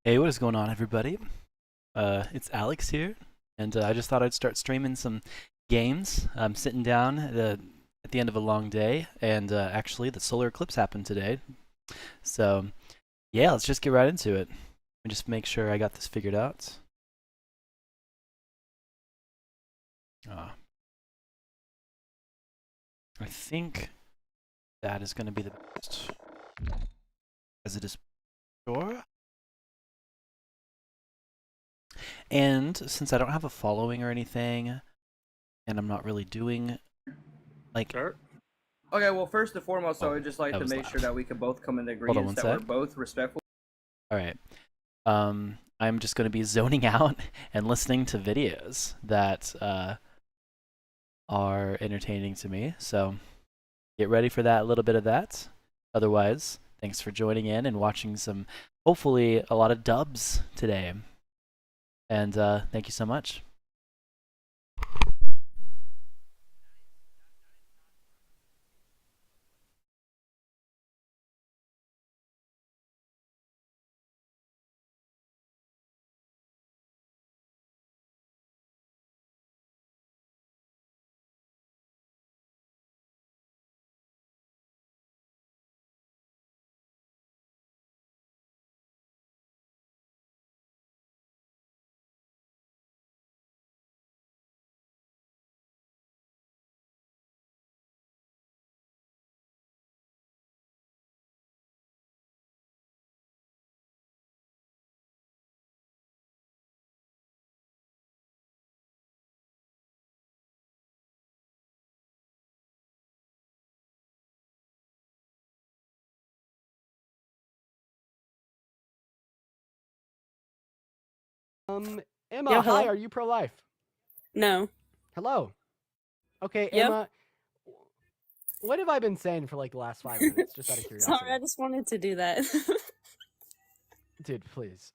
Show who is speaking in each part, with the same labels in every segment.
Speaker 1: Hey, what is going on, everybody? It's Alex here, and I just thought I'd start streaming some games. I'm sitting down at the end of a long day, and actually, the solar eclipse happened today. So, yeah, let's just get right into it. Let me just make sure I got this figured out. Uh, I think that is going to be the best, as it is sure. And since I don't have a following or anything, and I'm not really doing like
Speaker 2: Sure. Okay, well, first and foremost, I
Speaker 1: Oh,
Speaker 2: would just like
Speaker 1: that
Speaker 2: to
Speaker 1: was
Speaker 2: make
Speaker 1: loud.
Speaker 2: sure that we can both come into
Speaker 1: Hold on one
Speaker 2: agreement that we're
Speaker 1: sec.
Speaker 2: both respectful.
Speaker 1: All right. I'm just going to be zoning out and listening to videos that are entertaining to me. So get ready for that, a little bit of that. Otherwise, thanks for joining in and watching some, hopefully, a lot of dubs today. And thank you so much.
Speaker 3: Emma,
Speaker 4: Yo,
Speaker 3: hi,
Speaker 4: hello?
Speaker 3: are you pro-life?
Speaker 4: No.
Speaker 3: Hello. Okay,
Speaker 4: Yep.
Speaker 3: Emma, what have I been saying for like the last 5 minutes, just out of curiosity?
Speaker 4: Sorry, I just wanted to do that.
Speaker 3: Dude, please.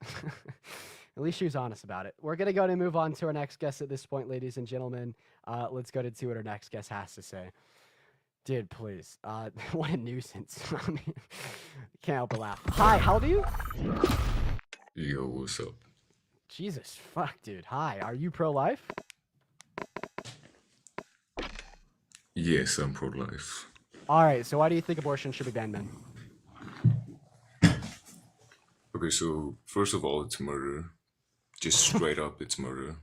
Speaker 3: At least she was honest about it. We're going to go and move on to our next guest at this point, ladies and gentlemen. Let's go to see what our next guest has to say. Dude, please. What a nuisance. I mean, can't help but laugh. Hi, how old are you?
Speaker 5: Yo, what's up?
Speaker 3: Jesus, fuck, dude. Hi, are you pro-life?
Speaker 5: Yes, I'm pro-life.
Speaker 3: All right, so why do you think abortion should be banned then?
Speaker 5: Okay, so first of all, it's murder. Just straight up, it's murder.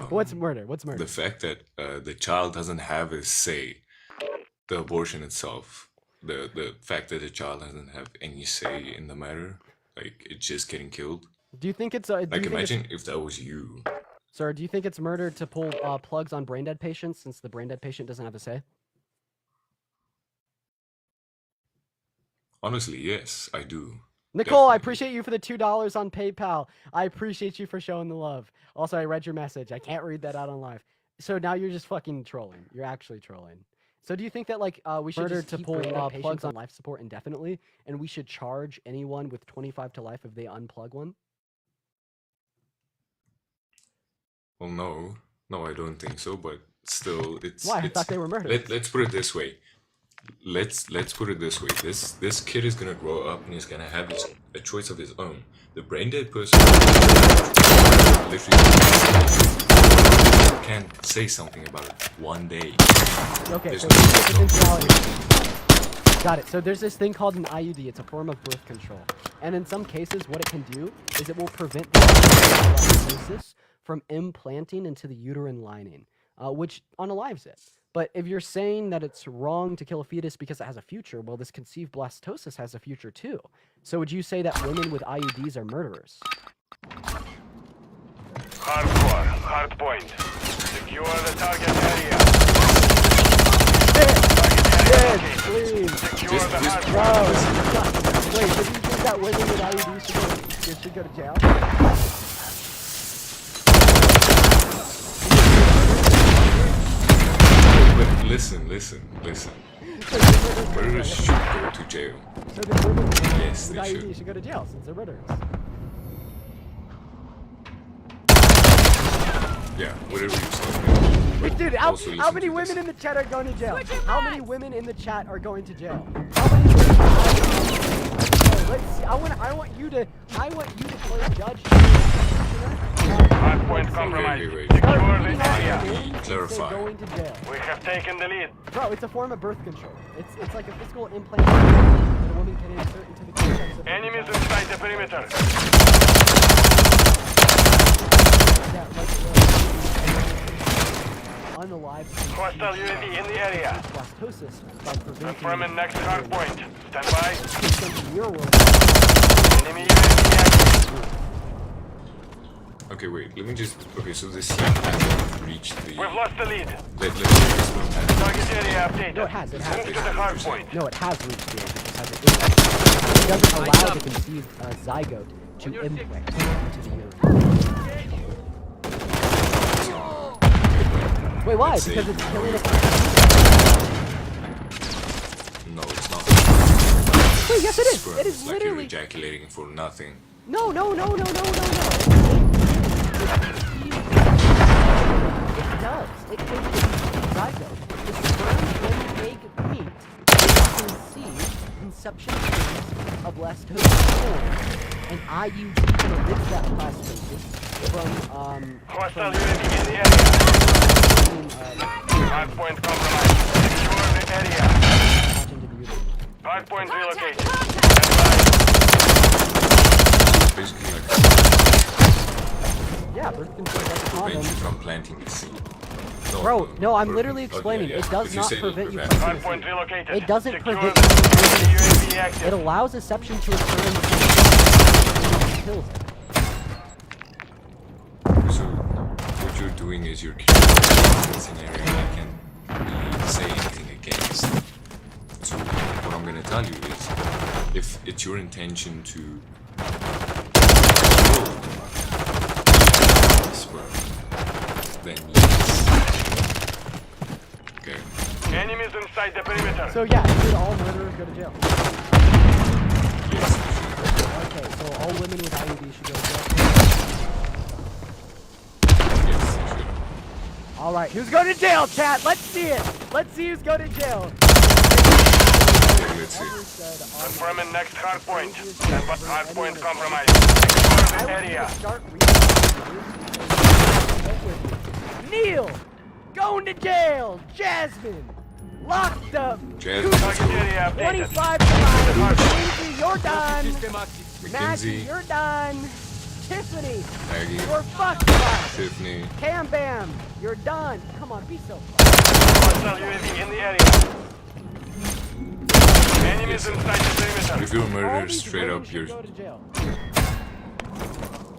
Speaker 3: What's murder? What's murder?
Speaker 5: The fact that the child doesn't have a say, the abortion itself, the fact that the child doesn't have any say in the matter, like it's just getting killed.
Speaker 3: Do you think it's
Speaker 5: Like imagine if that was you.
Speaker 3: Sir, do you think it's murder to pull plugs on brain dead patients since the brain dead patient doesn't have a say?
Speaker 5: Honestly, yes, I do.
Speaker 3: Nicole, I
Speaker 5: Definitely.
Speaker 3: appreciate you for the $2 on PayPal. I appreciate you for showing the love. Also, I read your message. I can't read that out on live. So now you're just fucking trolling. You're actually trolling. So do you think that like we should
Speaker 4: Murder
Speaker 3: just
Speaker 4: to
Speaker 3: keep
Speaker 4: pull,
Speaker 3: brain dead
Speaker 4: plugs
Speaker 3: patients on life support indefinitely, and we should charge anyone with 25 to life if they unplug one?
Speaker 5: Well, no, I don't think so. But still, it's
Speaker 3: Why? I
Speaker 5: it's.
Speaker 3: thought they were murderers.
Speaker 5: Let's put it this way. Let's put it this way. This kid is gonna grow up and he's gonna have a choice of his own. The brain dead person literally can't say something about it one day.
Speaker 3: Okay,
Speaker 5: There's
Speaker 3: so
Speaker 5: no-
Speaker 3: here's the potentiality. Got it. So there's this thing called an IUD. It's a form of birth control. And in some cases, what it can do is it will prevent the glycolysis from implanting into the uterine lining, which unalives it. But if you're saying that it's wrong to kill a fetus because it has a future, well, this conceived blastocyst has a future too. So would you say that women with IUDs are murderers?
Speaker 6: Hardcore, hard point. Secure the target area.
Speaker 3: Dead,
Speaker 6: Target area
Speaker 3: please.
Speaker 6: located. Secure
Speaker 5: Just-
Speaker 6: the
Speaker 5: just-
Speaker 6: hard point.
Speaker 3: Wait, did you think that women with IUDs should go to jail?
Speaker 5: But listen. Murderers should go to jail.
Speaker 3: So the women
Speaker 5: Yes,
Speaker 3: with
Speaker 5: they
Speaker 3: IUDs
Speaker 5: should.
Speaker 3: should go to jail since they're murderers.
Speaker 5: Yeah, whatever you say.
Speaker 3: Wait, dude,
Speaker 5: Also
Speaker 3: how
Speaker 5: listen
Speaker 3: many
Speaker 5: to
Speaker 3: women
Speaker 5: this.
Speaker 3: in the chat are going to jail? How many women in the chat are going to jail? How many women? Oh, let's see I want you to play judge.
Speaker 6: Hardpoint compromised.
Speaker 5: wait.
Speaker 6: Secure
Speaker 3: Start
Speaker 6: the
Speaker 3: beating out
Speaker 6: area.
Speaker 3: your names and say
Speaker 5: Clarify.
Speaker 3: going to jail.
Speaker 6: We have taken the lead.
Speaker 3: Bro, it's a form of birth control. It's like a physical implant that a woman can insert into the cortex of her
Speaker 6: Enemies
Speaker 3: vagina.
Speaker 6: inside the perimeter.
Speaker 3: Yeah, like unalive
Speaker 6: Hostile UAV in the area.
Speaker 3: blastocyst by preventing
Speaker 6: Confirming next hardpoint. Stand by.
Speaker 3: system your world.
Speaker 6: Enemy UAV active.
Speaker 5: Okay, wait. Let me just. Okay, so the scene hasn't reached the.
Speaker 6: We've lost the lead.
Speaker 5: Let's do this one.
Speaker 6: Target area updated.
Speaker 3: No, it has. It has.
Speaker 6: Move to the hardpoint.
Speaker 3: No, it has reached the end. It just hasn't. It doesn't allow the conceived zygote to implant into the urine. Wait, why?
Speaker 5: Let's see.
Speaker 3: Because it's killing a.
Speaker 5: No, it's not.
Speaker 3: Wait, yes, it is.
Speaker 5: Sperm.
Speaker 3: It is
Speaker 5: It's like you're
Speaker 3: literally.
Speaker 5: ejaculating for nothing.
Speaker 3: No. It does. It takes the zygote. The sperm when egg meet conceive conception phase of blastocyst and IUD prevents that blastocyst from
Speaker 6: Hostile UAV in the area. Hardpoint compromised. Secure the area.
Speaker 3: into the uterus.
Speaker 6: Hardpoint relocated.
Speaker 5: Basically, like
Speaker 3: Yeah, birth control doesn't
Speaker 5: prevent
Speaker 3: problem.
Speaker 5: you from planting the seed.
Speaker 3: Bro, no, I'm
Speaker 5: or-
Speaker 3: literally
Speaker 5: okay,
Speaker 3: explaining.
Speaker 5: yeah,
Speaker 3: It does
Speaker 5: but
Speaker 3: not
Speaker 5: said it
Speaker 3: prevent you
Speaker 5: prevents-
Speaker 3: planting the
Speaker 6: Hardpoint
Speaker 3: seed.
Speaker 6: relocated.
Speaker 3: It doesn't
Speaker 6: Secure
Speaker 3: prevent
Speaker 6: the
Speaker 3: you from planting the
Speaker 6: UAV
Speaker 3: seed. It
Speaker 6: active.
Speaker 3: allows deception to occur in the kills it.
Speaker 5: So what you're doing is you're creating a scenario I can't really say anything against. So what I'm gonna tell you is, if it's your intention to kill the sperm, then yes. Okay.
Speaker 6: Enemies inside the perimeter.
Speaker 3: So yeah, should all murderers go to jail?
Speaker 5: Yes.
Speaker 3: Okay, so all women with IUD should go to jail.
Speaker 5: Yes, you should.
Speaker 3: All right, who's going to jail, chat? Let's see it. Let's see who's going to jail.
Speaker 5: Okay, let's see.
Speaker 6: Confirming next hardpoint. Stand by. Hardpoint compromised. Secure the area.
Speaker 3: Start Neil, going to jail. Jasmine, locked up.
Speaker 5: Jasmine, let's
Speaker 6: Target
Speaker 5: go.
Speaker 6: area updated.
Speaker 3: 25 to 9. Mackenzie, you're done. Maggie,
Speaker 5: Mackenzie,
Speaker 3: you're done. Tiffany,
Speaker 5: Maggie,
Speaker 3: you're fucked up.
Speaker 5: Tiffany.
Speaker 3: Cam Bam, you're done. Come on, be so
Speaker 6: Hostile UAV in the area. Enemies inside the perimeter.
Speaker 5: If you're a
Speaker 3: All
Speaker 5: murderer,
Speaker 3: these
Speaker 5: straight
Speaker 3: women
Speaker 5: up,
Speaker 3: should
Speaker 5: you're.
Speaker 3: go to jail.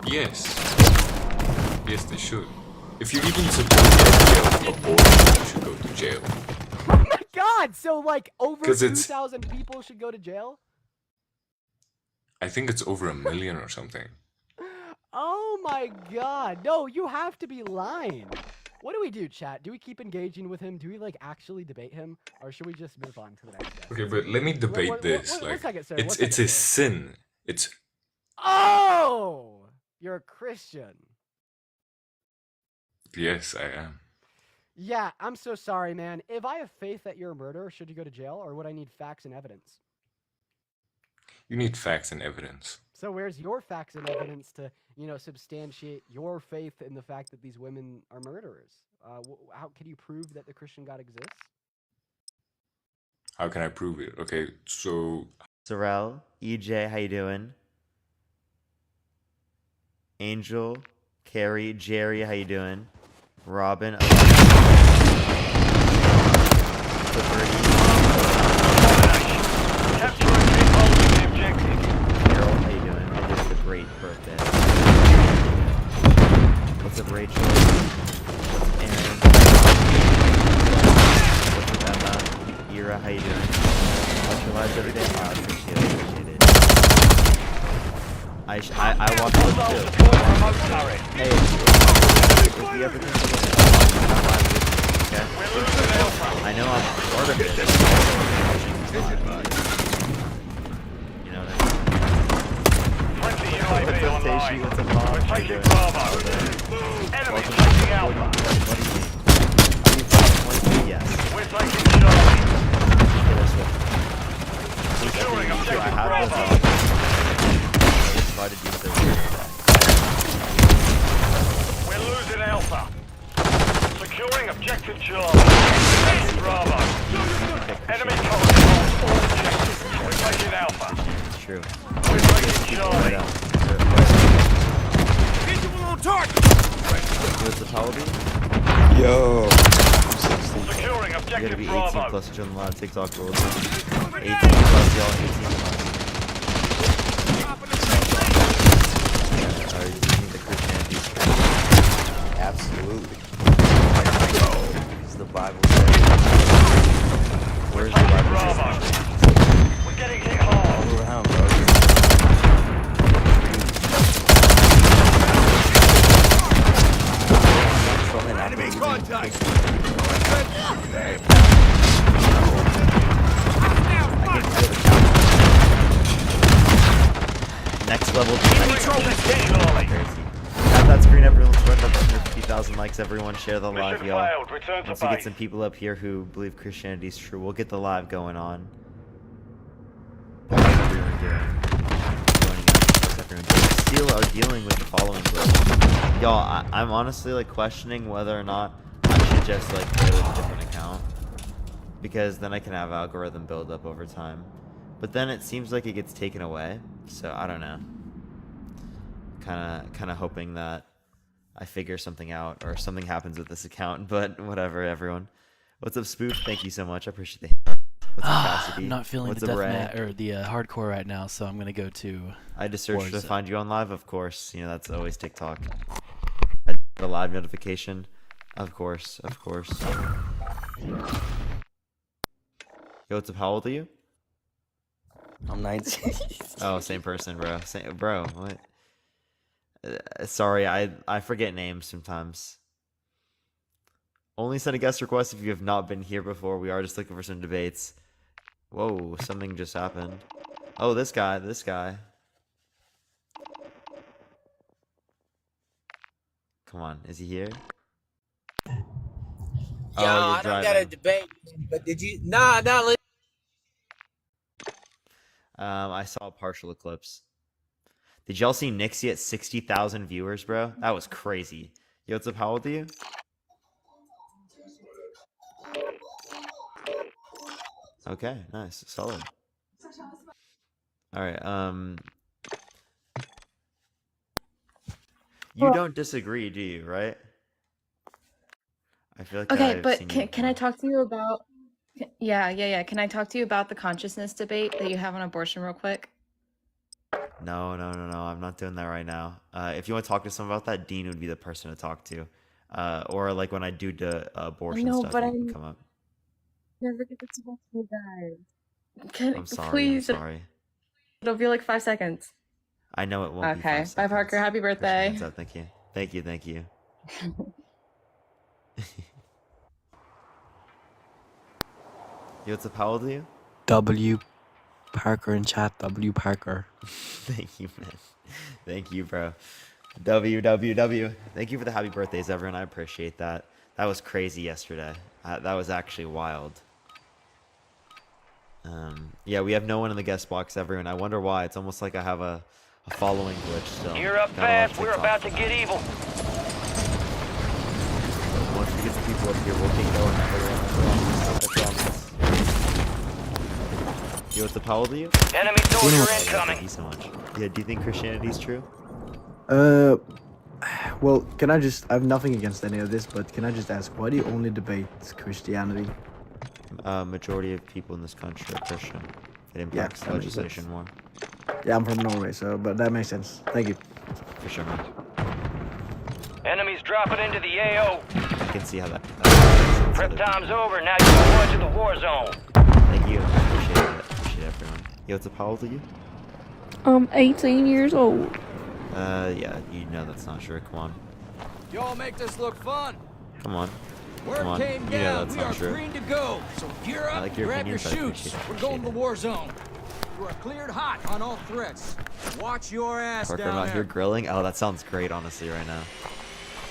Speaker 5: Yes. Yes, they should. If you even support the abortion, you should go to jail.
Speaker 3: Oh my god, so like over
Speaker 5: 'Cause it's-
Speaker 3: 2,000 people should go to jail?
Speaker 5: I think it's over 1 million or something.
Speaker 3: Oh my god. No, you have to be lying. What do we do, chat? Do we keep engaging with him? Do we like actually debate him? Or should we just move on to the next guy?
Speaker 5: Okay, but let me debate
Speaker 3: what-
Speaker 5: this.
Speaker 3: one
Speaker 5: Like,
Speaker 3: second, sir,
Speaker 5: it's
Speaker 3: one
Speaker 5: it's
Speaker 3: second,
Speaker 5: a
Speaker 3: sir.
Speaker 5: sin. It's
Speaker 3: Oh! You're a Christian.
Speaker 5: yes, I am.
Speaker 3: Yeah, I'm so sorry, man. If I have faith that you're a murderer, should you go to jail, or would I need facts and evidence?
Speaker 5: You need facts and evidence.
Speaker 3: So where's your facts and evidence to, substantiate your faith in the fact that these women are murderers? How can you prove that the Christian God exists?
Speaker 5: How can I prove it? Okay, so
Speaker 7: Sorrel, EJ, how you doing? Angel, Carrie, Jerry, how you doing? Robin,
Speaker 6: Capture and take all of the objectives.
Speaker 7: Carol, how you doing? It is a great birthday. What's up, Rachel? What's Aaron? What's up, Emma? Ira, how you doing? Watch your lives every day. I appreciate it. I watch them too. Hey, if you ever consider my live videos, okay?
Speaker 6: We're losing Alpha.
Speaker 7: I know I'm part of it. But, you know what I mean?
Speaker 6: Friendly UAV
Speaker 7: What's up,
Speaker 6: online.
Speaker 7: Stacey? What's up, Bob?
Speaker 6: We're
Speaker 7: How you
Speaker 6: taking
Speaker 7: doing?
Speaker 6: Bravo. Enemy
Speaker 7: Welcome
Speaker 6: taking
Speaker 7: to
Speaker 6: Alpha.
Speaker 7: What do you mean? Are you from 22? Yes.
Speaker 6: We're taking Charlie.
Speaker 7: Okay, that's what.
Speaker 6: Securing
Speaker 7: I
Speaker 6: objective
Speaker 7: have
Speaker 6: Bravo.
Speaker 7: this. try to do so here today.
Speaker 6: We're losing Alpha. Securing objective Charlie. Taking Bravo. Enemy cover holds all objectives. We're taking Alpha.
Speaker 7: It's true.
Speaker 6: We're taking Charlie.
Speaker 7: Right up. What's the Paladin?
Speaker 8: Yo.
Speaker 6: Securing
Speaker 7: You gotta
Speaker 6: objective
Speaker 7: be 18
Speaker 6: Bravo.
Speaker 7: plus to join the live TikTok rules. 18 plus, y'all. 18 plus. Alright, do you think the Christianity is true?
Speaker 8: Absolutely.
Speaker 7: Because the Bible says. Where's the Bible
Speaker 6: Bravo.
Speaker 7: says?
Speaker 6: We're getting hit hard.
Speaker 7: All around, bro. Enemy contact! Next level. Tap that screen, everyone. Spread up 150,000 likes, everyone. Share the live,
Speaker 6: Mission
Speaker 7: y'all.
Speaker 6: failed. Return to
Speaker 7: Once we get
Speaker 6: base.
Speaker 7: some people up here who believe Christianity is true, we'll get the live going on. How's everyone doing? Joining us. How's everyone doing? Still are dealing with the following glitch. Y'all, I'm honestly like questioning whether or not I should just like play with a different account. Because then I can have algorithm build up over time. But then it seems like it gets taken away. So I don't know. Kinda hoping that I figure something out or something happens with this account, but whatever, everyone. What's up, Spoof? Thank you so much. I appreciate the What's up, Cassidy?
Speaker 1: I'm not feeling
Speaker 7: What's
Speaker 1: the
Speaker 7: up, Ray?
Speaker 1: deathmatch or the hardcore right now, so I'm gonna go to.
Speaker 7: I just searched to
Speaker 1: Warzone.
Speaker 7: find you on live, of course. You know, that's always TikTok. I did a live notification. Of course, of course. Yo, what's up? How old are you?
Speaker 8: I'm 19.
Speaker 7: Oh, same person, bro. Bro, what? Sorry, I forget names sometimes. Only send a guest request if you have not been here before. We are just looking for some debates. Whoa, something just happened. Oh, this guy. Come on, is he here?
Speaker 9: Yo,
Speaker 7: Oh, you're
Speaker 9: I don't got a
Speaker 7: driving.
Speaker 9: debate, but did you? Nah.
Speaker 7: I saw a partial eclipse. Did y'all see Nixie at 60,000 viewers, bro? That was crazy. Yo, what's up? How old are you? Okay, nice. Solid. Alright, you don't disagree, do you, right? I feel like
Speaker 10: Okay,
Speaker 7: I've
Speaker 10: but
Speaker 7: seen you
Speaker 10: can I
Speaker 7: before.
Speaker 10: talk to you about? Yeah. Can I talk to you about the consciousness debate that you have on abortion real quick?
Speaker 7: No, I'm not doing that right now. If you want to talk to someone about that, Dean would be the person to talk to. Or like when I do the abortion
Speaker 10: know,
Speaker 7: stuff,
Speaker 10: but
Speaker 7: you can
Speaker 10: I'm
Speaker 7: come up.
Speaker 10: never get to talk to you guys.
Speaker 7: I'm sorry,
Speaker 10: please?
Speaker 7: I'm sorry.
Speaker 10: It'll be like 5 seconds.
Speaker 7: I know it won't be 5
Speaker 10: Okay. Bye,
Speaker 7: seconds.
Speaker 10: Parker. Happy birthday.
Speaker 7: What's up? Thank you. Thank you. Yo, what's up? How old are you?
Speaker 8: W. Parker in chat. W. Parker.
Speaker 7: Thank you, man. Thank you, bro. WWW. Thank you for the happy birthdays, everyone. I appreciate that. That was crazy yesterday. That was actually wild. Yeah, we have no one in the guest box, everyone. I wonder why. It's almost like I have a following glitch still.
Speaker 6: You're up
Speaker 7: Got a lot of
Speaker 6: fast. We're
Speaker 7: TikTok
Speaker 6: about
Speaker 7: for
Speaker 6: to
Speaker 7: that.
Speaker 6: get evil.
Speaker 7: Once we get some people up here, we'll get going. Everyone, I promise. Yo, what's up? How old are you?
Speaker 6: Enemy soldier
Speaker 7: Thank
Speaker 6: incoming.
Speaker 7: you so much. Yeah, do you think Christianity is true?
Speaker 11: Well, can I just, I have nothing against any of this, but can I just ask, why do you only debate Christianity?
Speaker 7: Majority of people in this country are Christian. It impacts
Speaker 11: that makes
Speaker 7: legislation
Speaker 11: sense.
Speaker 7: more.
Speaker 11: Yeah, I'm from Norway, so, but that makes sense. Thank you.
Speaker 7: For sure, man.
Speaker 6: Enemies dropping into the AO.
Speaker 7: I can see how that.
Speaker 6: Prep time's over. Now you're going to the war zone.
Speaker 7: Thank you. Appreciate it. Appreciate everyone. Yo, what's up? How old are you?
Speaker 10: 18 years old.
Speaker 7: Yeah, you know that's not true. Come on.
Speaker 9: Y'all make this look fun.
Speaker 7: Come on.
Speaker 9: Word
Speaker 7: Come on.
Speaker 9: came
Speaker 7: You know
Speaker 9: down.
Speaker 7: that's
Speaker 9: We are
Speaker 7: not true.
Speaker 9: green to go. So gear
Speaker 7: I
Speaker 9: up,
Speaker 7: like your
Speaker 9: grab your
Speaker 7: opinions, I
Speaker 9: shoots.
Speaker 7: appreciate it,
Speaker 9: We're going to the
Speaker 7: appreciate
Speaker 9: war zone. You are cleared hot on all threats. Watch your ass
Speaker 7: Parker, I'm
Speaker 9: down
Speaker 7: out here
Speaker 9: there.
Speaker 7: grilling. Oh, that sounds great, honestly, right now.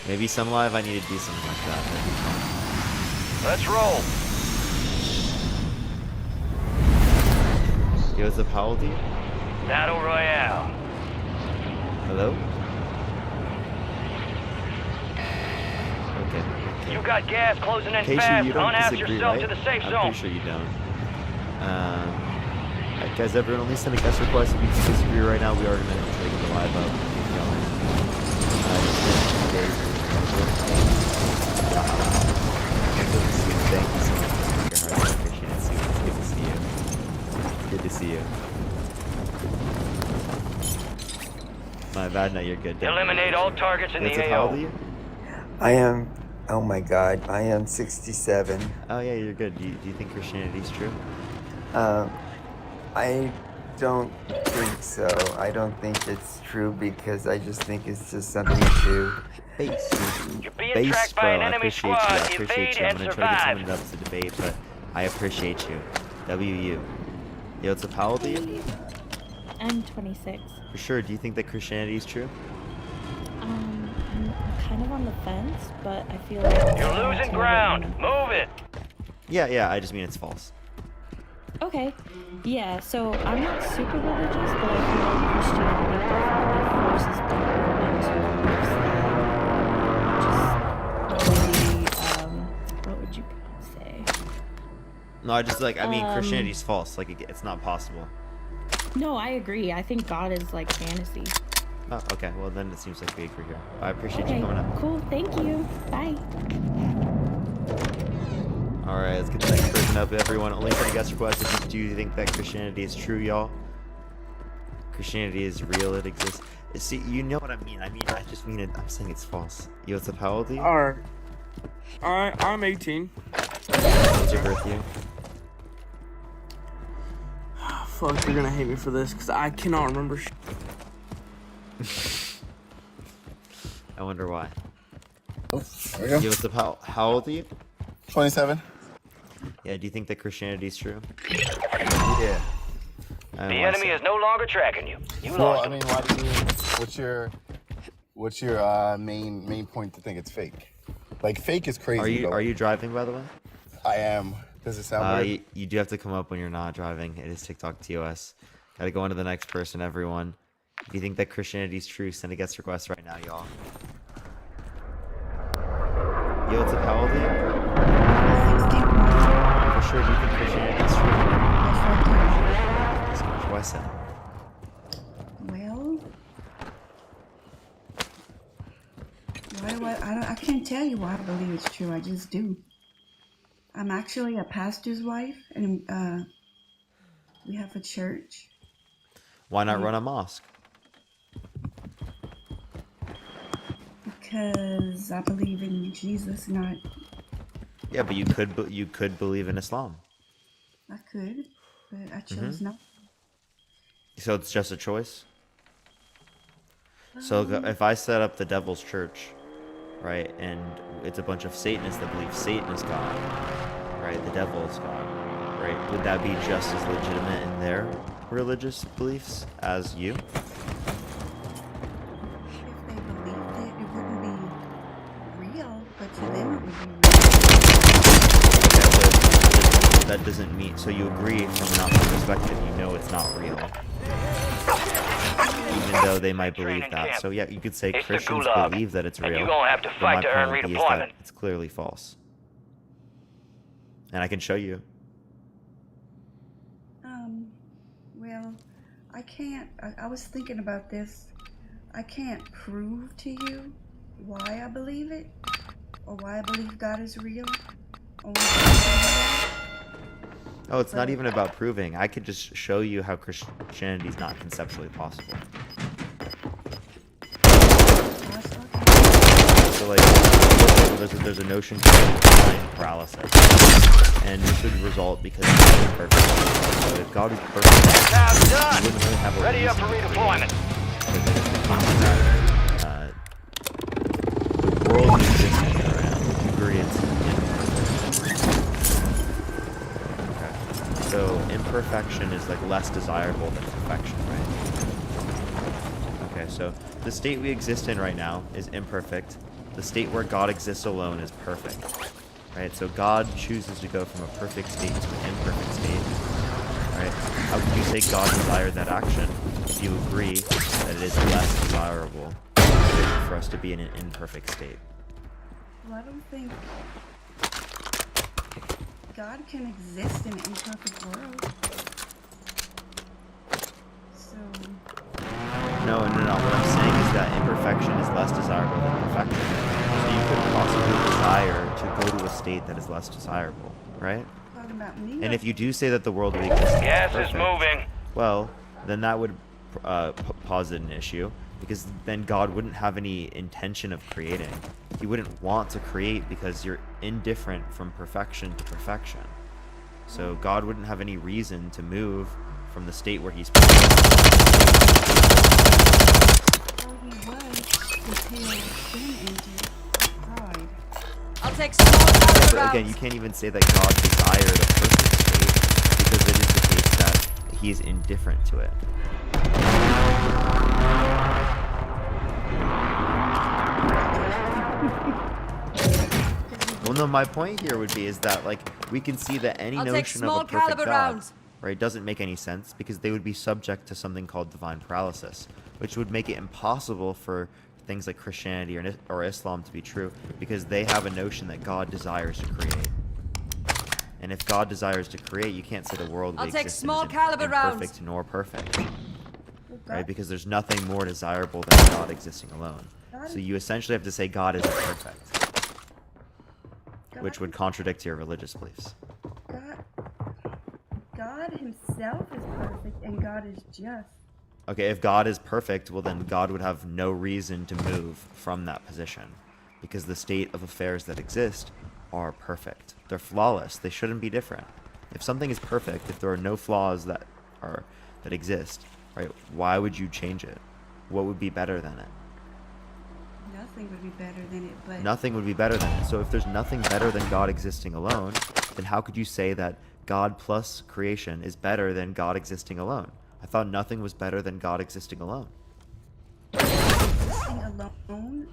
Speaker 7: Maybe some live I need to do something like that. That'd be fun.
Speaker 6: Let's roll.
Speaker 7: Yo, what's up? How old are you?
Speaker 6: Battle Royale.
Speaker 7: Hello? Okay.
Speaker 6: You got gas closing in
Speaker 7: Casey,
Speaker 6: fast.
Speaker 7: you don't
Speaker 6: Unhouse
Speaker 7: disagree,
Speaker 6: yourself
Speaker 7: right?
Speaker 6: to the safe
Speaker 7: I'm
Speaker 6: zone.
Speaker 7: pretty sure you don't. Alright, guys, everyone, only send a guest request if you disagree right now. We are going to try to get the live up. Thank you so much for your heart. I appreciate it. It's good to see you. Good to see you. My bad, no, you're good.
Speaker 6: Eliminate all targets in the
Speaker 7: How old are
Speaker 6: AO.
Speaker 7: you?
Speaker 12: I am. Oh my God, I am 67.
Speaker 7: Oh yeah, you're good. Do you think Christianity is true?
Speaker 12: I don't think so. I don't think it's true because I just think it's just something to
Speaker 7: Base.
Speaker 6: You're being
Speaker 7: Base,
Speaker 6: tracked by
Speaker 7: bro.
Speaker 6: an
Speaker 7: I
Speaker 6: enemy
Speaker 7: appreciate you.
Speaker 6: squad.
Speaker 7: I appreciate
Speaker 6: Evade
Speaker 7: you. I'm
Speaker 6: and
Speaker 7: gonna try to get
Speaker 6: survive.
Speaker 7: someone else to debate, but I appreciate you. WU. Yo, what's up? How old are you?
Speaker 10: I'm 26.
Speaker 7: For sure. Do you think that Christianity is true?
Speaker 10: I'm kind of on the fence, but I feel like
Speaker 6: You're losing ground. Move it.
Speaker 7: Yeah. I just mean it's false.
Speaker 10: Okay. Yeah, so I'm not super religious, but I feel like Christianity definitely forces people into just really, what would you say?
Speaker 7: No, I mean Christianity's false. Like it's not possible.
Speaker 10: No, I agree. I think God is like fantasy.
Speaker 7: Oh, okay. Well, then it seems like we agree here. I appreciate
Speaker 10: Okay,
Speaker 7: you coming up.
Speaker 10: cool. Thank you. Bye.
Speaker 7: All right, let's get the next person up. Everyone, only for the guest request. Do you think that Christianity is true, y'all? Christianity is real. It exists. See, you know what I mean. I just mean it. I'm saying it's false. Yo, what's up? How old are you?
Speaker 2: Alright, I'm 18.
Speaker 7: What's your birth year?
Speaker 2: Fuck, you're gonna hate me for this because I cannot remember.
Speaker 7: I wonder why.
Speaker 12: There we go.
Speaker 7: Yo, what's up? How old are you?
Speaker 12: 27.
Speaker 7: Yeah, do you think that Christianity is true?
Speaker 12: Yeah.
Speaker 6: The enemy is no longer tracking you. You
Speaker 12: Well,
Speaker 6: lost
Speaker 12: I mean, why do you? What's your main point to think it's fake? Like fake is crazy.
Speaker 7: Are you driving, by the way?
Speaker 12: I am. Does it sound weird?
Speaker 7: You do have to come up when you're not driving. It is TikTok TOS. Gotta go on to the next person, everyone. If you think that Christianity is true, send a guest request right now, y'all. Yo, what's up? How old are you?
Speaker 10: 61.
Speaker 7: For sure, do you think Christianity is true? Why so?
Speaker 10: Well, I can't tell you why I believe it's true. I just do. I'm actually a pastor's wife, and we have a church.
Speaker 7: Why not run a mosque?
Speaker 10: Because I believe in Jesus, not
Speaker 7: Yeah, but you could believe in Islam.
Speaker 10: I could, but I chose not.
Speaker 7: So it's just a choice. So if I set up the Devil's Church, right, and it's a bunch of Satanists that believe Satan is God, right, the devil is God, right, would that be just as legitimate in their religious beliefs as you?
Speaker 10: If they believed it, it wouldn't be real, but to them it would be real.
Speaker 7: That doesn't mean, so you agree from an opposite perspective, you know it's not real. Even though they might believe that. So yeah, you could say
Speaker 6: It's the
Speaker 7: Christians
Speaker 6: Gulag,
Speaker 7: believe that it's
Speaker 6: and
Speaker 7: real.
Speaker 6: you're gonna have to
Speaker 7: but
Speaker 6: fight
Speaker 7: my
Speaker 6: to earn
Speaker 7: point is that
Speaker 6: redeployment.
Speaker 7: it's clearly false. And I can show you.
Speaker 10: Well, I can't, I was thinking about this. I can't prove to you why I believe it, or why I believe God is real.
Speaker 7: Oh, it's not even about proving. I could just show you how Christianity is not conceptually possible. So like, there's a notion called mind paralysis, and this would result because God is perfect. So if God is perfect,
Speaker 6: Task
Speaker 7: you
Speaker 6: done.
Speaker 7: wouldn't really have a
Speaker 6: Ready up for
Speaker 7: reason
Speaker 6: redeployment.
Speaker 7: because it is the concept that the world is existing around. Would you agree it's imperfect? Okay. So imperfection is like less desirable than perfection, right? Okay, so the state we exist in right now is imperfect. The state where God exists alone is perfect. Right? So God chooses to go from a perfect state to an imperfect state. Right? How could you say God desired that action if you agree that it is less desirable for us to be in an imperfect state.
Speaker 10: Well, I don't think God can exist in an imperfect world. So,
Speaker 7: No. What I'm saying is that imperfection is less desirable than perfection. So you couldn't possibly desire to go to a state that is less desirable, right?
Speaker 10: talking about me.
Speaker 7: And if you do say that the world would exist,
Speaker 6: Gas is
Speaker 7: perfect,
Speaker 6: moving.
Speaker 7: well, then that would posit an issue, because then God wouldn't have any intention of creating. He wouldn't want to create because you're indifferent from perfection to perfection. So God wouldn't have any reason to move from the state where he's
Speaker 10: Well, he was until sin entered pride.
Speaker 13: I'll take small caliber
Speaker 7: But
Speaker 13: rounds.
Speaker 7: again, you can't even say that God desired a perfect state, because it is the case that he is indifferent to it. Well, no, my point here would be is that, like, we can see that any
Speaker 13: I'll take
Speaker 7: notion of
Speaker 13: small
Speaker 7: a perfect
Speaker 13: caliber
Speaker 7: God,
Speaker 13: rounds.
Speaker 7: right, doesn't make any sense, because they would be subject to something called divine paralysis, which would make it impossible for things like Christianity or Islam to be true, because they have a notion that God desires to create. And if God desires to create, you can't say the world
Speaker 13: I'll
Speaker 7: we
Speaker 13: take
Speaker 7: exist in
Speaker 13: small
Speaker 7: is
Speaker 13: caliber
Speaker 7: imperfect
Speaker 13: rounds.
Speaker 7: nor perfect,
Speaker 10: Well,
Speaker 7: right?
Speaker 10: God,
Speaker 7: Because there's nothing more desirable than God existing alone. So you essentially have to say God isn't perfect, which would contradict your religious beliefs.
Speaker 10: God himself is perfect and God is just.
Speaker 7: Okay, if God is perfect, well then God would have no reason to move from that position, because the state of affairs that exist are perfect. They're flawless. They shouldn't be different. If something is perfect, if there are no flaws that exist, right? Why would you change it? What would be better than it?
Speaker 10: Nothing would be better than it, but
Speaker 7: Nothing would be better than it. So if there's nothing better than God existing alone, then how could you say that God plus creation is better than God existing alone? I thought nothing was better than God existing alone.
Speaker 10: existing alone,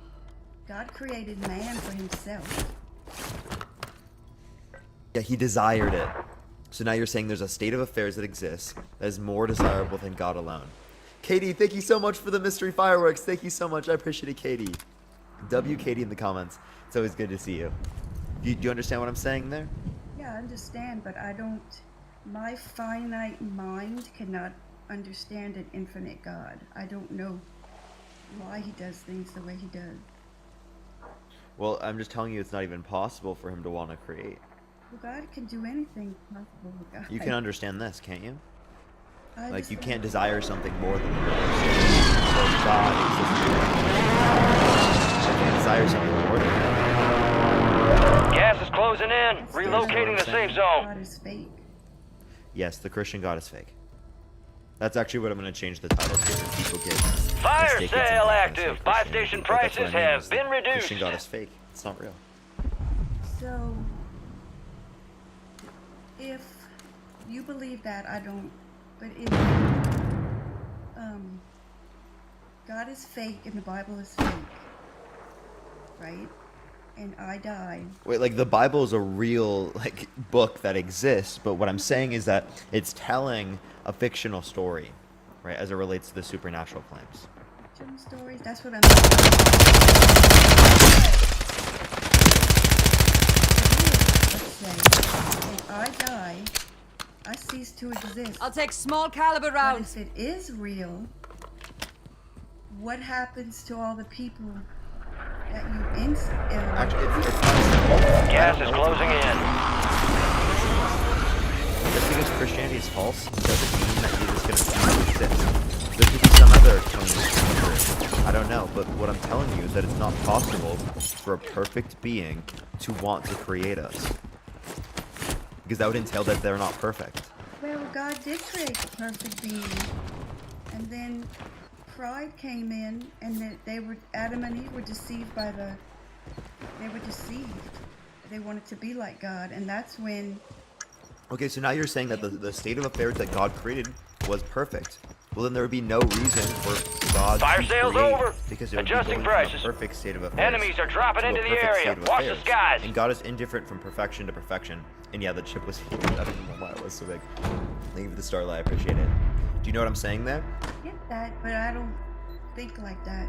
Speaker 10: God created man for himself.
Speaker 7: Yeah, he desired it. So now you're saying there's a state of affairs that exists that is more desirable than God alone. Katie, thank you so much for the mystery fireworks. Thank you so much. I appreciate it, Katie. W Katie in the comments. It's always good to see you. Do you understand what I'm saying there?
Speaker 10: Yeah, I understand, but I don't. My finite mind cannot understand an infinite God. I don't know why he does things the way he does.
Speaker 7: Well, I'm just telling you it's not even possible for him to want to create.
Speaker 10: Well, God can do anything possible with God.
Speaker 7: You can understand this, can't you?
Speaker 10: I
Speaker 7: Like, you
Speaker 10: just-
Speaker 7: can't desire something more than you understand. So if God exists, you can't desire something more than that.
Speaker 6: Gas is closing in.
Speaker 10: That's
Speaker 6: Relocating the safe zone.
Speaker 10: God is fake.
Speaker 7: Yes, the Christian God is fake. That's actually what I'm going to change the title to, so people get
Speaker 6: Fire
Speaker 7: mistaken
Speaker 6: sale
Speaker 7: sometimes
Speaker 6: active.
Speaker 7: for
Speaker 6: Buy
Speaker 7: Christianity,
Speaker 6: station
Speaker 7: but that's what
Speaker 6: prices
Speaker 7: I mean,
Speaker 6: have
Speaker 7: is
Speaker 6: been
Speaker 7: the
Speaker 6: reduced.
Speaker 7: Christian God is fake. It's not real.
Speaker 10: So, if you believe that, I don't. But if God is fake and the Bible is fake, right? And I die.
Speaker 7: Wait, like the Bible is a real like book that exists, but what I'm saying is that it's telling a fictional story, right, as it relates to the supernatural claims.
Speaker 10: Fiction stories. That's what I'm. Let's say, if I die, I cease to exist.
Speaker 13: I'll take small caliber
Speaker 10: But
Speaker 13: rounds.
Speaker 10: if it is real, what happens to all the people that you
Speaker 7: Actually, it's not simple.
Speaker 6: Gas is closing in.
Speaker 7: Just because Christianity is false doesn't mean that you're just going to cease to exist. There could be some other explanation. I don't know, but what I'm telling you is that it's not possible for a perfect being to want to create us. Because that would entail that they're not perfect.
Speaker 10: Well, God did create the perfect being, and then pride came in, and that Adam and Eve were deceived by they were deceived. They wanted to be like God, and that's when.
Speaker 7: Okay, so now you're saying that the state of affairs that God created was perfect. Well, then there would be no reason for God
Speaker 6: Fire
Speaker 7: to
Speaker 6: sales
Speaker 7: create,
Speaker 6: over.
Speaker 7: because it would
Speaker 6: Adjusting
Speaker 7: be going
Speaker 6: prices.
Speaker 7: from a perfect state of affairs.
Speaker 6: Enemies are dropping
Speaker 7: to a
Speaker 6: into the
Speaker 7: perfect
Speaker 6: area.
Speaker 7: state of
Speaker 6: Watch the
Speaker 7: affairs.
Speaker 6: skies.
Speaker 7: And God is indifferent from perfection to perfection. And yeah, the chip was here. I don't know why it was so big. Thank you for the starlight. I appreciate it. Do you know what I'm saying there?
Speaker 10: Yeah, that, but I don't think like that.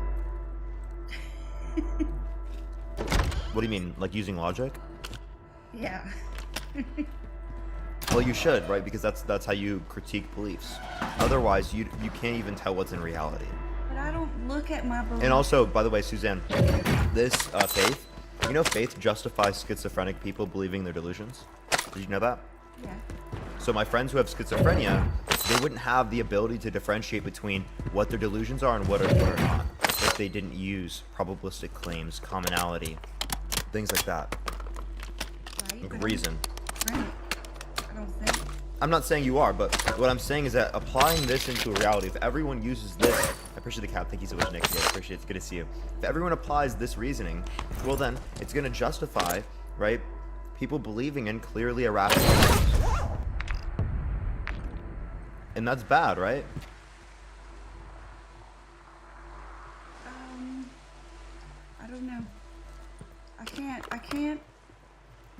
Speaker 7: What do you mean? Like using logic?
Speaker 10: Yeah.
Speaker 7: Well, you should, right? Because that's how you critique beliefs. Otherwise, you can't even tell what's in reality.
Speaker 10: But I don't look at my beliefs.
Speaker 7: And also, by the way, Suzanne, this faith, you know, faith justifies schizophrenic people believing their delusions. Did you know that?
Speaker 10: Yeah.
Speaker 7: So my friends who have schizophrenia, they wouldn't have the ability to differentiate between what their delusions are and what are not if they didn't use probabilistic claims, commonality, things like that.
Speaker 10: Right.
Speaker 7: Like reason.
Speaker 10: Right. I don't think.
Speaker 7: I'm not saying you are, but what I'm saying is that applying this into a reality, if everyone uses this, I appreciate the cap, thank you so much, Nick, I appreciate it, it's good to see you. If everyone applies this reasoning, well then, it's going to justify, right, people believing in clearly irrational things. And that's bad, right?
Speaker 10: I don't know. I can't.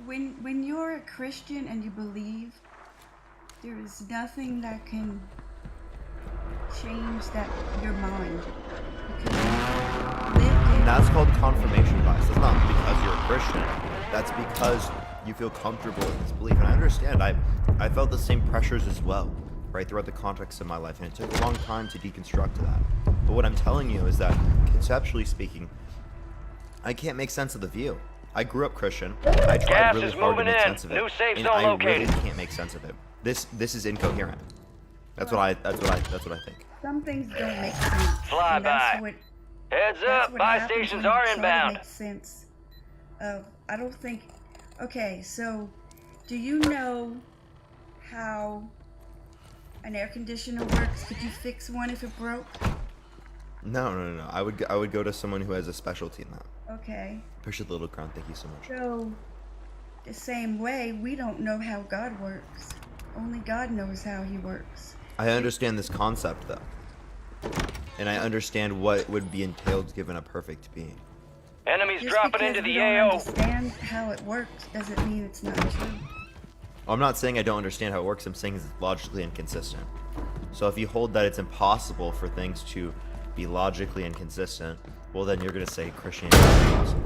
Speaker 10: When you're a Christian and you believe, there is nothing that can change your mind. Because you lived in.
Speaker 7: That's called confirmation bias. That's not because you're a Christian. That's because you feel comfortable with this belief. And I understand. I felt the same pressures as well, right, throughout the context of my life. And it took a long time to deconstruct that. But what I'm telling you is that, conceptually speaking, I can't make sense of the view. I grew up Christian. I tried really hard to make sense of it.
Speaker 6: New safe
Speaker 7: and
Speaker 6: zone
Speaker 7: I
Speaker 6: located.
Speaker 7: really can't make sense of it. This is incoherent. That's what I think.
Speaker 10: Some things don't make sense.
Speaker 6: Fly
Speaker 10: and that's
Speaker 6: by.
Speaker 10: what-
Speaker 6: Heads
Speaker 10: that's
Speaker 6: up,
Speaker 10: what
Speaker 6: buy
Speaker 10: happens
Speaker 6: stations
Speaker 10: when you
Speaker 6: are
Speaker 10: try to
Speaker 6: inbound.
Speaker 10: make sense of. I don't think. Okay, so do you know how an air conditioner works? Could you fix one if it broke?
Speaker 7: No. I would go to someone who has a specialty in that.
Speaker 10: Okay.
Speaker 7: Appreciate the little crown. Thank you so much.
Speaker 10: So, the same way, we don't know how God works. Only God knows how he works.
Speaker 7: I understand this concept, though. And I understand what would be entailed given a perfect being.
Speaker 6: Enemies
Speaker 10: Just
Speaker 6: dropping
Speaker 10: because
Speaker 6: into
Speaker 10: we
Speaker 6: the
Speaker 10: don't
Speaker 6: AO.
Speaker 10: understand how it works doesn't mean it's not true.
Speaker 7: I'm not saying I don't understand how it works. I'm saying it's logically inconsistent. So if you hold that it's impossible for things to be logically inconsistent, well, then you're going to say Christianity is impossible.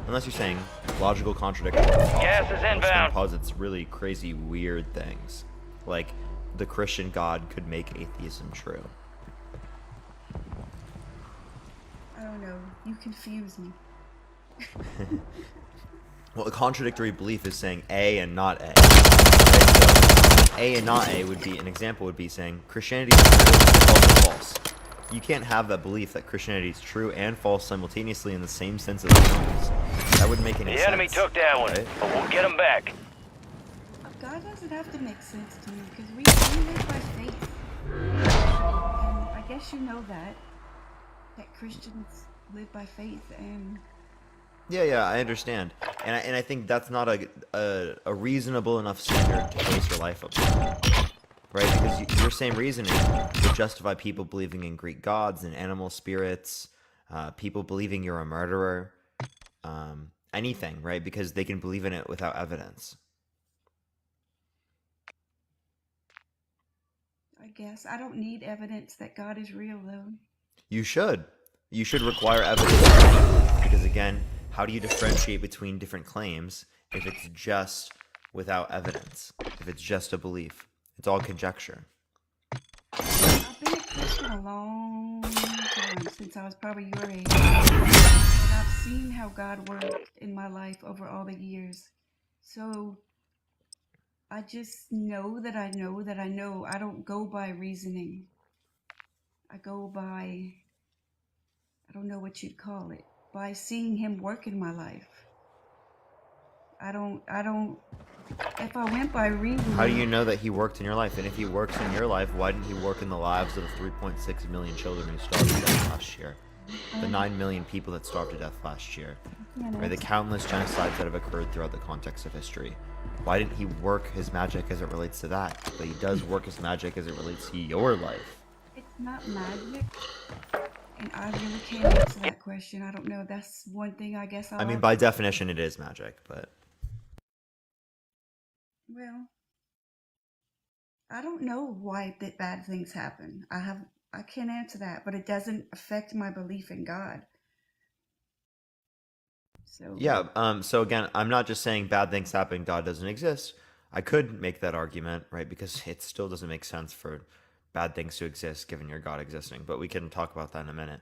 Speaker 7: Unless you're saying logical contradiction is possible.
Speaker 6: Gas is
Speaker 7: which then
Speaker 6: inbound.
Speaker 7: posits really crazy, weird things. Like, the Christian God could make atheism true.
Speaker 10: I don't know. You confuse me.
Speaker 7: Well, a contradictory belief is saying A and not A. Okay, so A and not A would be, an example would be saying Christianity is true and also false. You can't have that belief that Christianity is true and false simultaneously in the same sense of the terms. That wouldn't make any sense.
Speaker 6: The enemy took that one,
Speaker 7: right?
Speaker 6: but we'll get him back.
Speaker 10: God doesn't have to make sense to me because we live by faith. And I guess you know that Christians live by faith and
Speaker 7: Yeah, I understand, and I think that's not a reasonable enough standard to base your life upon, right? Because your same reasoning would justify people believing in Greek gods and animal spirits, people believing you're a murderer, anything, right? Because they can believe in it without evidence.
Speaker 10: I guess I don't need evidence that God is real though.
Speaker 7: You should require evidence, because again, how do you differentiate between different claims if it's just without evidence? If it's just a belief, it's all conjecture.
Speaker 10: I've been a Christian a long time, since I was probably your age. And I've seen how God worked in my life over all the years. So I just know that I know that I know. I don't go by reasoning. I go by, I don't know what you'd call it, by seeing him work in my life. I don't, if I went by reasoning...
Speaker 7: How do you know that he worked in your life? And if he works in your life, why didn't he work in the lives of the 3.6 million children who starved to death last year? The 9 million people that starved to death last year? Or the countless genocides that have occurred throughout the context of history? Why didn't he work his magic as it relates to that? But he does work his magic as it relates to your life.
Speaker 10: It's not magic. And I really can't answer that question. I don't know. That's one thing I guess
Speaker 7: I mean, by definition, it is magic, but...
Speaker 10: Well, I don't know why that bad things happen. I I can't answer that, but it doesn't affect my belief in God. So
Speaker 7: Yeah. So again, I'm not just saying bad things happen, God doesn't exist. I could make that argument, right? Because it still doesn't make sense for bad things to exist given your God existing. But we can talk about that in a minute.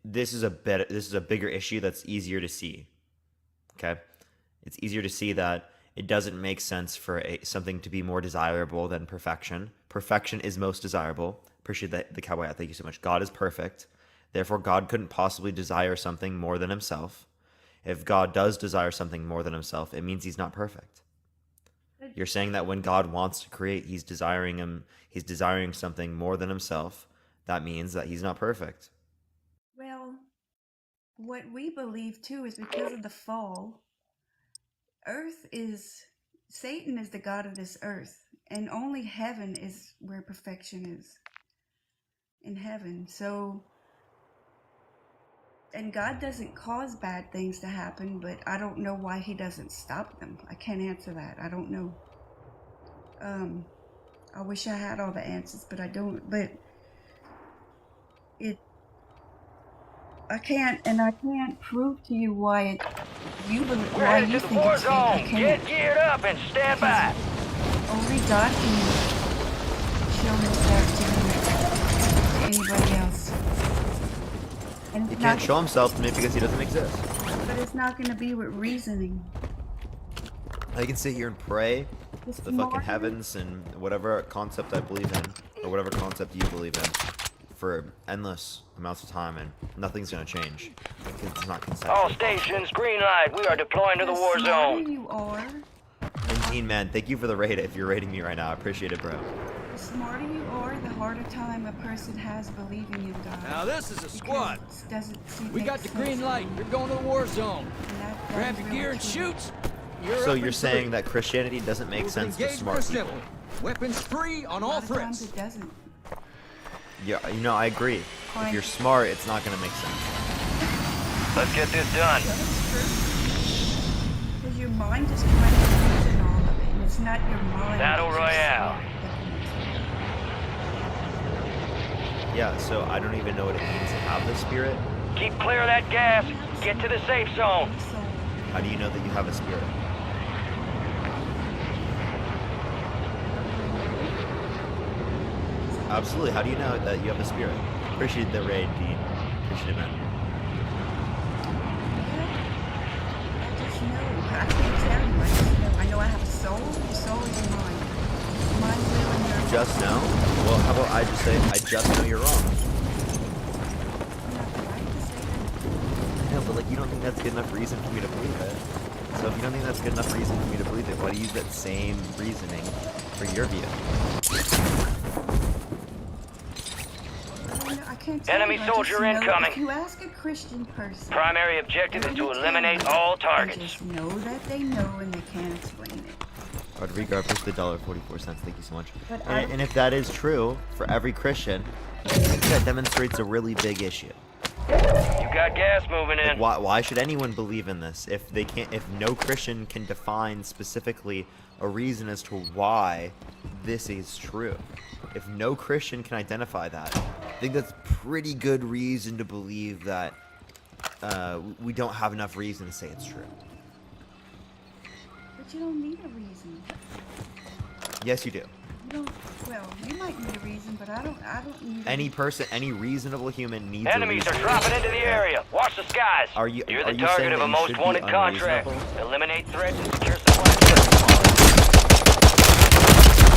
Speaker 7: This is a bigger issue that's easier to see. Okay, it's easier to see that it doesn't make sense for something to be more desirable than perfection. Perfection is most desirable. Appreciate that, the cowboy hat. Thank you so much. God is perfect. Therefore, God couldn't possibly desire something more than himself. If God does desire something more than himself, it means he's not perfect. You're saying that when God wants to create, he's desiring something more than himself. That means that he's not perfect.
Speaker 10: well, what we believe too is because of the fall, Satan is the god of this earth, and only heaven is where perfection is. In heaven. So, and God doesn't cause bad things to happen, but I don't know why he doesn't stop them. I can't answer that. I don't know. I wish I had all the answers, but I don't. But I can't prove to you why you believe.
Speaker 6: We're headed to the war zone. Get geared up and stand by.
Speaker 10: Only God can show himself to anybody else. And
Speaker 7: He can't show himself to me because he doesn't exist.
Speaker 10: But it's not going to be with reasoning.
Speaker 7: I can sit here and pray
Speaker 10: It's
Speaker 7: to the fucking
Speaker 10: more-
Speaker 7: heavens and whatever concept I believe in, or whatever concept you believe in, for endless amounts of time, and nothing's gonna change. Because it's not conceptual.
Speaker 6: All stations, green light. We are deploying to the war
Speaker 10: The
Speaker 6: zone.
Speaker 10: smarter you are,
Speaker 7: And Teen Man, thank you for the raid. If you're raiding me right now, I appreciate it, bro.
Speaker 10: the smarter you are, the harder time a person has believing in God.
Speaker 9: Now this is a squad.
Speaker 10: Because it doesn't seem
Speaker 9: We
Speaker 10: make
Speaker 9: got the
Speaker 10: sense
Speaker 9: green
Speaker 10: to
Speaker 9: light.
Speaker 10: me.
Speaker 9: You're going to the war zone.
Speaker 10: And that
Speaker 9: Grab
Speaker 10: is
Speaker 9: your
Speaker 10: really
Speaker 9: gear and
Speaker 10: true.
Speaker 9: shoot.
Speaker 7: So you're saying that Christianity doesn't make sense to smart people?
Speaker 9: Weapons free on
Speaker 10: A
Speaker 9: all
Speaker 10: lot of times
Speaker 9: threats.
Speaker 10: it doesn't.
Speaker 7: Yeah, I agree. If
Speaker 10: Fine.
Speaker 7: you're smart, it's not gonna make sense.
Speaker 6: Let's get this done.
Speaker 10: That's true. Because your mind is trying to reason all of it, and it's not your mind.
Speaker 6: Battle
Speaker 10: it's your
Speaker 6: Royale.
Speaker 10: spirit that
Speaker 7: Yeah, so I don't even know what it means to have the spirit.
Speaker 6: Keep clear of that gas. Get to the safe zone.
Speaker 10: can- So,
Speaker 7: How do you know that you have a spirit? Absolutely. How do you know that you have a spirit? Appreciate the raid, Dean. Appreciate it, man.
Speaker 10: I just know. I can't tell you. I just know. I know I have a soul. Your soul is your mind. Your mind, will, and your
Speaker 7: Just know? Well, how about I just say, I just know you're wrong.
Speaker 10: You have the right to say that.
Speaker 7: No, but like, you don't think that's good enough reason for me to believe it. So if you don't think that's good enough reason for me to believe it, why do you use that same reasoning for your view?
Speaker 10: I can't tell
Speaker 6: Enemy
Speaker 10: you. I just
Speaker 6: soldier
Speaker 10: know
Speaker 6: incoming.
Speaker 10: If you ask a Christian person,
Speaker 6: Primary objective is to eliminate all targets.
Speaker 10: they just know that they know and they can't explain it.
Speaker 7: Rodrigo, I appreciate the $1.44. Thank you so much.
Speaker 10: But
Speaker 7: And if that is true for every Christian, that demonstrates a really big issue.
Speaker 6: You got gas moving in.
Speaker 7: Like, why should anyone believe in this if they can't? If no Christian can define specifically a reason as to why this is true, if no Christian can identify that, I think that's pretty good reason to believe that we don't have enough reason to say it's true.
Speaker 10: But you don't need a reason.
Speaker 7: Yes, you do.
Speaker 10: You don't. Well, you might need a reason, but I don't need.
Speaker 7: Any person, any reasonable human needs
Speaker 6: Enemies
Speaker 7: a
Speaker 6: are
Speaker 7: reason.
Speaker 6: dropping into the area. Watch the skies.
Speaker 7: Are you?
Speaker 6: You're
Speaker 7: are
Speaker 6: the
Speaker 7: you
Speaker 6: target
Speaker 7: saying
Speaker 6: of
Speaker 7: that
Speaker 6: a
Speaker 7: you
Speaker 6: most
Speaker 7: should be
Speaker 6: wanted contract.
Speaker 7: unreasonable?
Speaker 6: Eliminate threats and secure supplies.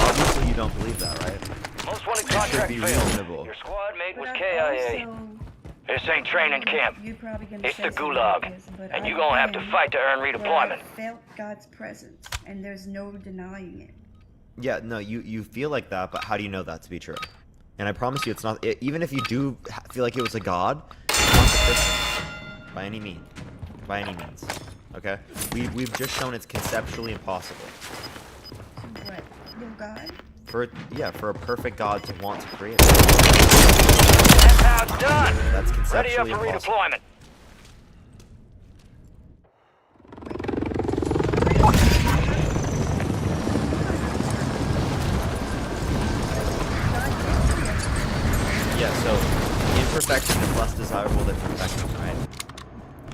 Speaker 7: Obviously, you don't believe that, right?
Speaker 6: Most wanted
Speaker 7: It should
Speaker 6: contract
Speaker 7: be
Speaker 6: failed.
Speaker 7: reasonable.
Speaker 6: Your squad mate was
Speaker 10: But
Speaker 6: KIA.
Speaker 10: also,
Speaker 6: This ain't training camp.
Speaker 10: you're probably gonna
Speaker 6: It's
Speaker 10: say
Speaker 6: the
Speaker 10: something
Speaker 6: gulag.
Speaker 10: like this, but
Speaker 6: And
Speaker 10: I've
Speaker 6: you gonna have to
Speaker 10: been
Speaker 6: fight to earn
Speaker 10: where
Speaker 6: redeployment.
Speaker 10: I felt God's presence, and there's no denying it.
Speaker 7: Yeah, no, you feel like that, but how do you know that to be true? And I promise you, it's not. Even if you do feel like it was a god, it's not the Christian by any means. By any means, okay? We've just shown it's conceptually impossible
Speaker 10: To what? No God?
Speaker 7: for a perfect God to want to create.
Speaker 6: That's how it's done.
Speaker 7: That's
Speaker 6: Ready up
Speaker 7: conceptually
Speaker 6: for
Speaker 7: impossible.
Speaker 6: redeployment.
Speaker 7: Yeah, so imperfection is less desirable than perfection, right?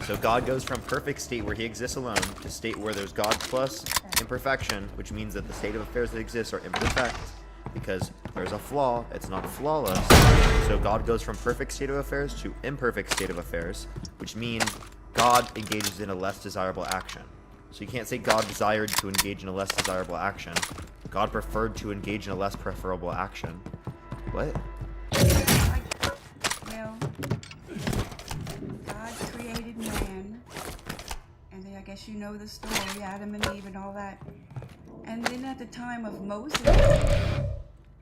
Speaker 7: So God goes from perfect state where he exists alone to state where there's God plus imperfection, which means that the state of affairs that exists are imperfect because there's a flaw, it's not flawless. So God goes from perfect state of affairs to imperfect state of affairs, which means God engages in a less desirable action. So you can't say God desired to engage in a less desirable action. God preferred to engage in a less preferable action. What?
Speaker 10: Well, God created man, and then I guess you know the story, Adam and Eve and all that. And then at the time of Moses,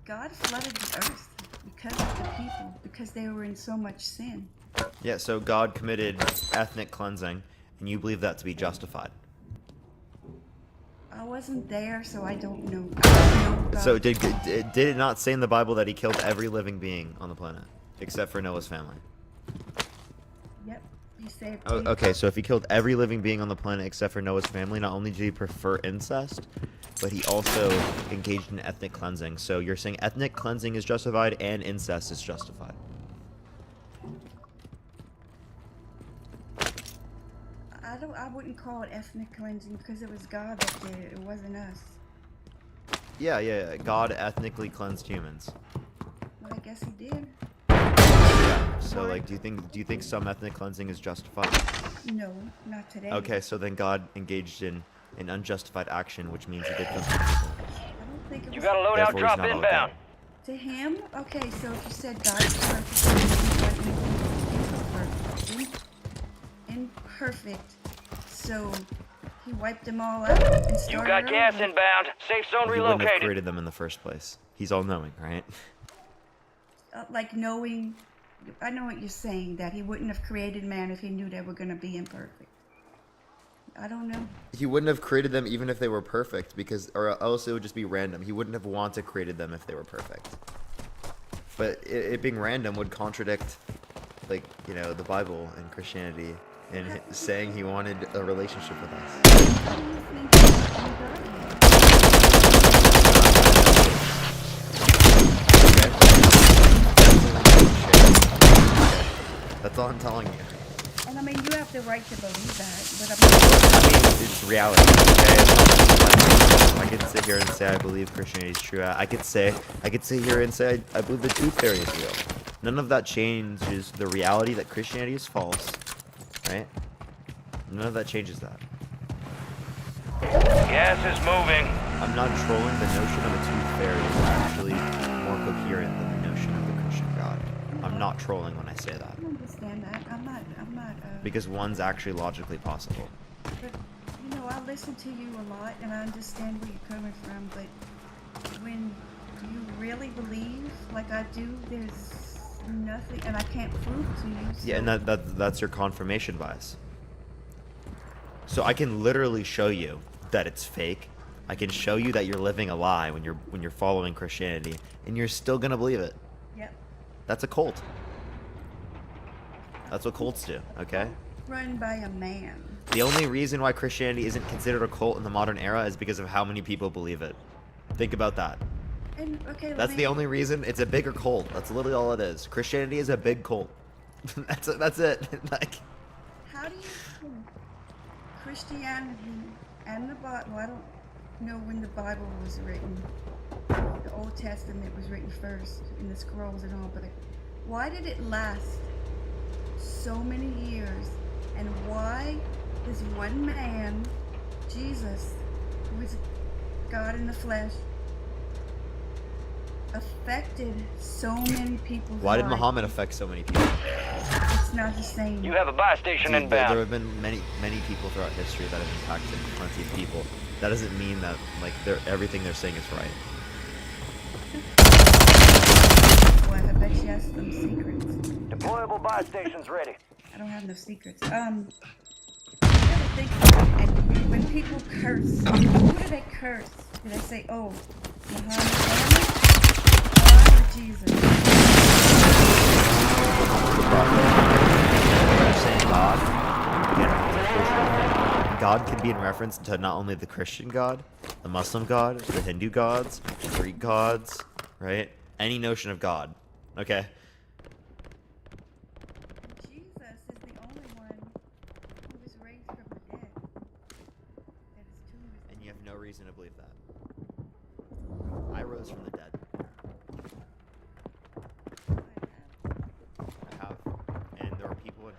Speaker 10: God flooded the earth because of the people, because they were in so much sin.
Speaker 7: Yeah, so God committed ethnic cleansing, and you believe that to be justified.
Speaker 10: I wasn't there, so I don't know. I don't know God.
Speaker 7: So did it not say in the Bible that he killed every living being on the planet, except for Noah's family?
Speaker 10: Yep, he saved.
Speaker 7: Oh, okay, so if he killed every living being on the planet except for Noah's family, not only did he prefer incest, but he also engaged in ethnic cleansing. So you're saying ethnic cleansing is justified and incest is justified.
Speaker 10: I wouldn't call it ethnic cleansing because it was God that did it. It wasn't us.
Speaker 7: Yeah. God ethnically cleansed humans.
Speaker 10: Well, I guess he did.
Speaker 7: Yeah. So like, do you think some ethnic cleansing is justified?
Speaker 10: No, not today.
Speaker 7: Okay, so then God engaged in an unjustified action, which means he did something.
Speaker 10: I don't think it was.
Speaker 6: You got a loadout
Speaker 7: Therefore, he's
Speaker 6: drop
Speaker 7: not
Speaker 6: inbound.
Speaker 10: To him? Okay, so if you said God is perfect, imperfect, so he wiped them all out and started
Speaker 6: You got gas
Speaker 10: over.
Speaker 6: inbound. Safe zone
Speaker 7: He wouldn't have
Speaker 6: relocated.
Speaker 7: created them in the first place. He's all-knowing, right?
Speaker 10: Like knowing, I know what you're saying, that he wouldn't have created man if he knew they were going to be imperfect. I don't know.
Speaker 7: He wouldn't have created them even if they were perfect, because, or else it would just be random. He wouldn't have wanted created them if they were perfect. But it being random would contradict, like, you know, the Bible and Christianity, and saying he wanted a relationship with us.
Speaker 10: How do you think
Speaker 7: That's all I'm telling you.
Speaker 10: And I mean, you have the right to believe that, but
Speaker 7: I mean, it's reality, okay? It's not, I could sit here and say I believe Christianity is true. I could sit here and say I believe the tooth fairy is real. None of that changes the reality that Christianity is false, right? None of that changes that.
Speaker 6: Gas is moving.
Speaker 7: I'm not trolling. The notion of a tooth fairy is actually more coherent than the notion of the Christian God. I'm not trolling when I say that.
Speaker 10: I understand that. I'm not.
Speaker 7: Because one's actually logically possible.
Speaker 10: But you know, I listen to you a lot, and I understand where you're coming from. But when you really believe, like I do, there's nothing, and I can't prove to you. So.
Speaker 7: Yeah, and that's your confirmation bias. So I can literally show you that it's fake. I can show you that you're living a lie when you're following Christianity, and you're still gonna believe it.
Speaker 10: Yep.
Speaker 7: That's a cult. That's what cults do, okay?
Speaker 10: Run by a man.
Speaker 7: The only reason why Christianity isn't considered a cult in the modern era is because of how many people believe it. Think about that.
Speaker 10: And okay,
Speaker 7: That's the only reason. It's a bigger cult. That's literally all it is. Christianity is a big cult. That's it. Like,
Speaker 10: how do you think Christianity and the Bible? I don't know when the Bible was written. The Old Testament was written first in the scrolls and all, but why did it last so many years? And why does one man, Jesus, who is God in the flesh, affected so many people's
Speaker 7: why did
Speaker 10: lives?
Speaker 7: Muhammad affect so many people?
Speaker 10: It's not the same.
Speaker 6: You have a buy station
Speaker 7: Dude,
Speaker 6: inbound.
Speaker 7: there have been many people throughout history that have impacted plenty of people. That doesn't mean that like everything they're saying is right.
Speaker 10: Well, I bet you have some secrets.
Speaker 6: Deployable buy station's ready.
Speaker 10: I don't have no secrets. I gotta think about it. And when people curse, who do they curse? Do they say, oh, Muhammad, God, or Jesus?
Speaker 7: They're saying God. Again, it's a Christian thing. God can be in reference to not only the Christian God, the Muslim God, the Hindu gods, the Greek gods, right? Any notion of God, okay?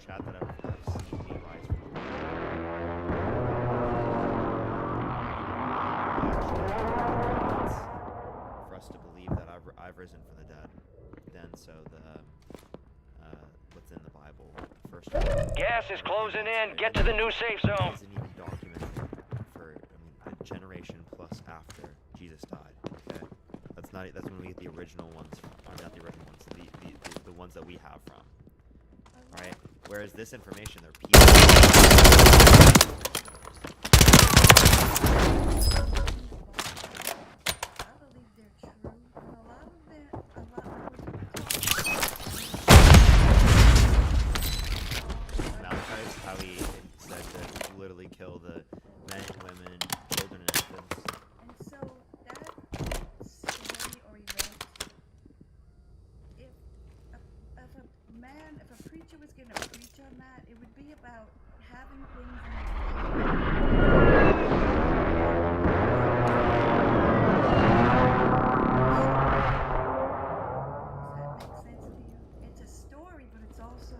Speaker 7: chat that I've seen me rise from the dead. For us to believe that I've risen from the dead, then so what's in the Bible, the first
Speaker 6: Gas is closing in. Get to the new safe zone.
Speaker 7: isn't even documented for a generation plus after Jesus died. Okay, that's when we get the original ones. Not the original ones. The ones that we have from. All right. Whereas this information, they're people.
Speaker 10: I believe they're true, and a lot of
Speaker 7: Malachi's how he said to literally kill the men, women, children, and infants.
Speaker 10: And so that story or event, if a preacher was going to preach on that, it would be about having things Does that make sense to you? It's a story, but it's also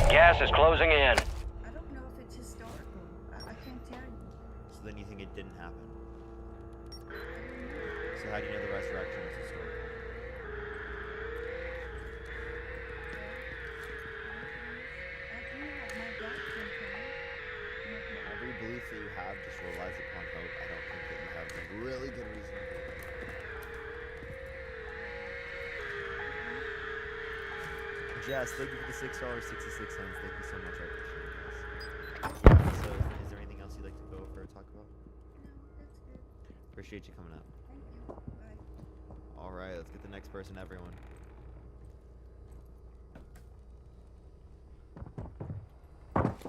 Speaker 6: Gas is closing in.
Speaker 10: I don't know if it's historical. I can't tell you.
Speaker 7: So then you think it didn't happen? So how do you know the resurrection is historical? Every belief that you have just relies upon hope. I don't think that you have a really good reason to believe it. Jess, thank you for the $6.66. Thank you so much. I appreciate it, guys. Yeah, so is there anything else you'd like to go over or talk about?
Speaker 10: No, that's good.
Speaker 7: Appreciate you coming up.
Speaker 10: Thank you. Bye.
Speaker 7: Alright, let's get the next person, everyone.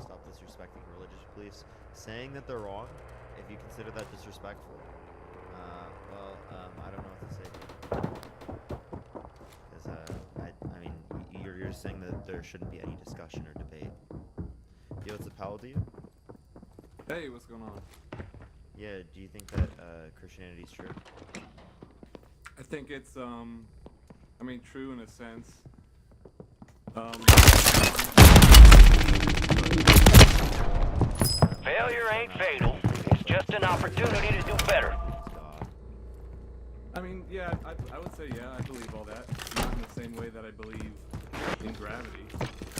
Speaker 7: Stop disrespecting religious beliefs. Saying that they're wrong, if you consider that disrespectful, I don't know what to say. Because, I mean, you're saying that there shouldn't be any discussion or debate. Yo, what's up, Powell, do you?
Speaker 14: Hey, what's going on?
Speaker 7: Yeah, do you think that Christianity is true?
Speaker 14: I think it's, I mean, true in a sense.
Speaker 6: Failure ain't fatal. It's just an opportunity to do better.
Speaker 14: I mean, yeah, I would say, yeah, I believe all that. Not in the same way that I believe in gravity.